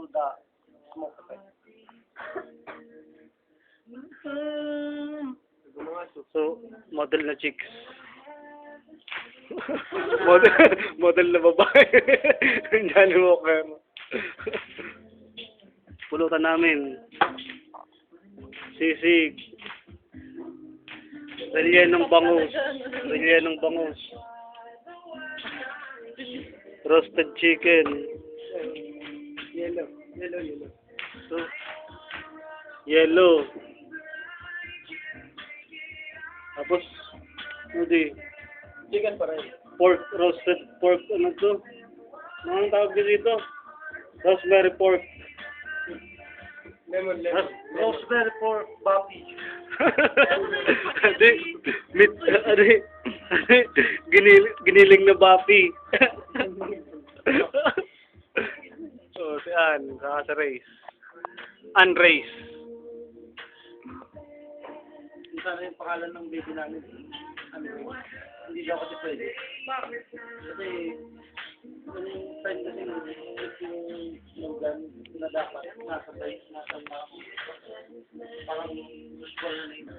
to the smoke effect. So, model na chicks. model na babae. Johnny Walker. Pulutan namin. Sisig. Rellenong bangus. Rellenong bangus. Roasted chicken. Yellow. So, yellow. Tapos, hindi. Chicken pa rin. Pork, roasted pork, ano to? Anong tawag dito? Rosemary pork. Lemon. Rosemary pork. Bapi. Hindi, meat, giniling na bapi. So, si Ann, saka si Race. Ann Race. Sana yung pangalan ng baby namin. Hindi daw kasi pwede. Kasi, yung friend kasi yung organ na dapat nasa size, nasa parang usual na name.